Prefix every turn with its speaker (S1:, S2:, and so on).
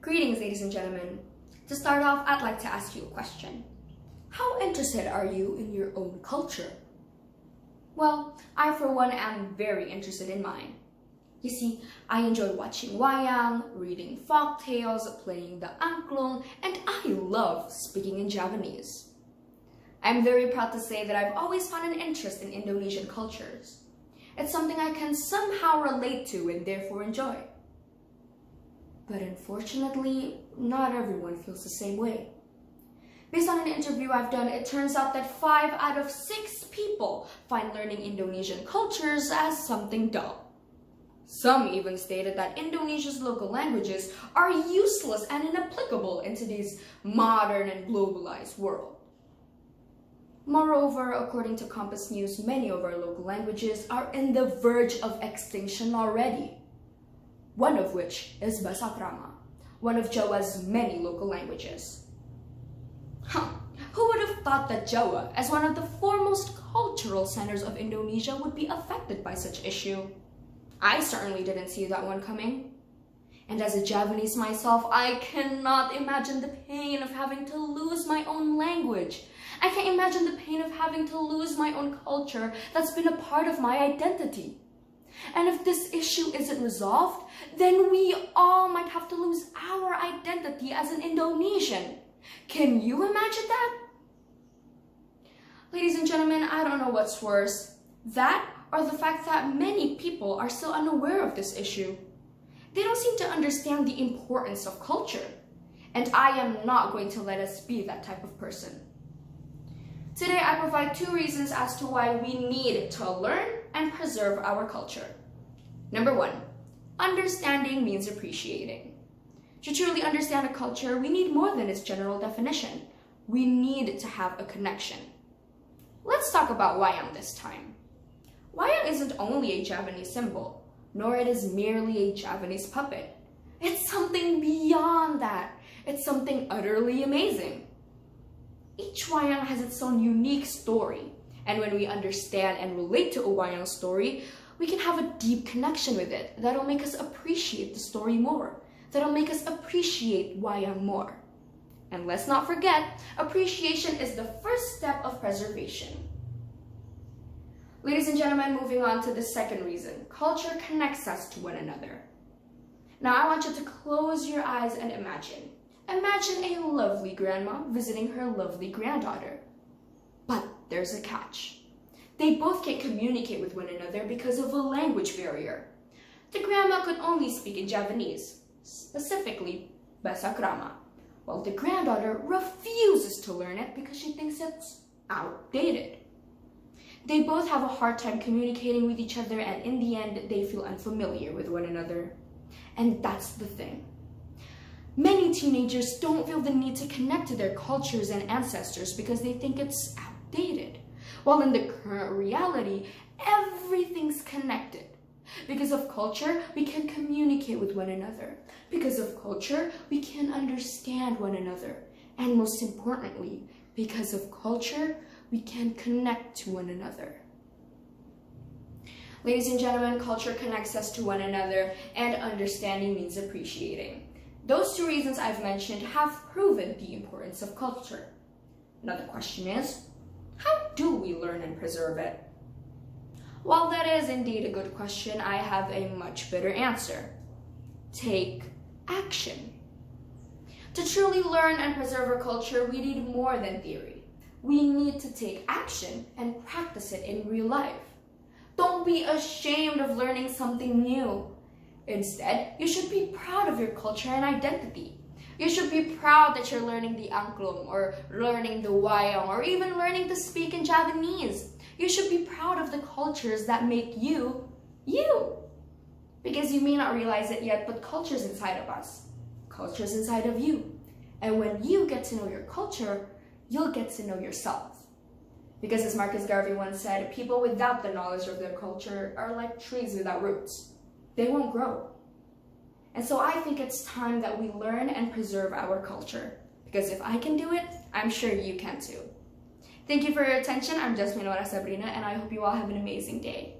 S1: Greetings, ladies and gentlemen. To start off, I'd like to ask you a question. How interested are you in your own culture? Well, I for one am very interested in mine. You see, I enjoy watching wayang, reading folk tales, playing the angklung, and I love speaking in Javanese. I'm very proud to say that I've always found an interest in Indonesian cultures. It's something I can somehow relate to and therefore enjoy. But unfortunately, not everyone feels the same way. Based on an interview I've done, it turns out that 5 out of 6 people find learning Indonesian cultures as something dull. Some even stated that Indonesia's local languages are useless and inapplicable in today's modern and globalized world. Moreover, according to Compass News, many of our local languages are in the verge of extinction already. One of which is Bahasa Krama, one of Jawa's many local languages. Who would have thought that Jawa, as one of the foremost cultural centers of Indonesia, would be affected by such issue? I certainly didn't see that one coming. And as a Javanese myself, I cannot imagine the pain of having to lose my own language. I can't imagine the pain of having to lose my own culture that's been a part of my identity. And if this issue isn't resolved, then we all might have to lose our identity as an Indonesian. Can you imagine that? Ladies and gentlemen, I don't know what's worse, that or the fact that many people are still unaware of this issue. They don't seem to understand the importance of culture, and I am not going to let us be that type of person. Today, I provide 2 reasons as to why we need to learn and preserve our culture. Number 1, understanding means appreciating. To truly understand a culture, we need more than its general definition. We need to have a connection. Let's talk about wayang this time. Wayang isn't only a Javanese symbol, nor it is merely a Javanese puppet. It's something beyond that. It's something utterly amazing. Each wayang has its own unique story, and when we understand and relate to a wayang story, we can have a deep connection with it that'll make us appreciate the story more, that'll make us appreciate wayang more. And let's not forget, appreciation is the first step of preservation. Ladies and gentlemen, moving on to the second reason, culture connects us to one another. Now I want you to close your eyes and imagine. Imagine a lovely grandma visiting her lovely granddaughter. But there's a catch. They both can't communicate with one another because of a language barrier. The grandma could only speak in Javanese, specifically Bahasa Krama, while the granddaughter refuses to learn it because she thinks it's outdated. They both have a hard time communicating with each other, and in the end, they feel unfamiliar with one another. And that's the thing. Many teenagers don't feel the need to connect to their cultures and ancestors because they think it's outdated. While in the current reality, everything's connected. Because of culture, we can communicate with one another. Because of culture, we can understand one another. And most importantly, because of culture, we can connect to one another. Ladies and gentlemen, culture connects us to one another, and understanding means appreciating. Those 2 reasons I've mentioned have proven the importance of culture. Now the question is, how do we learn and preserve it? While that is indeed a good question, I have a much better answer. Take action. To truly learn and preserve our culture, we need more than theory. We need to take action and practice it in real life. Don't be ashamed of learning something new. Instead, you should be proud of your culture and identity. You should be proud that you're learning the angklung, or learning the wayang, or even learning to speak in Javanese. You should be proud of the cultures that make you, you. Because you may not realize it yet, but culture's inside of us. Culture's inside of you. And when you get to know your culture, you'll get to know yourself. Because as Marcus Garvey once said, people without the knowledge of their culture are like trees without roots. They won't grow. And so I think it's time that we learn and preserve our culture. Because if I can do it, I'm sure you can too. Thank you for your attention. I'm Jasmine Ora Sabrina, and I hope you all have an amazing day.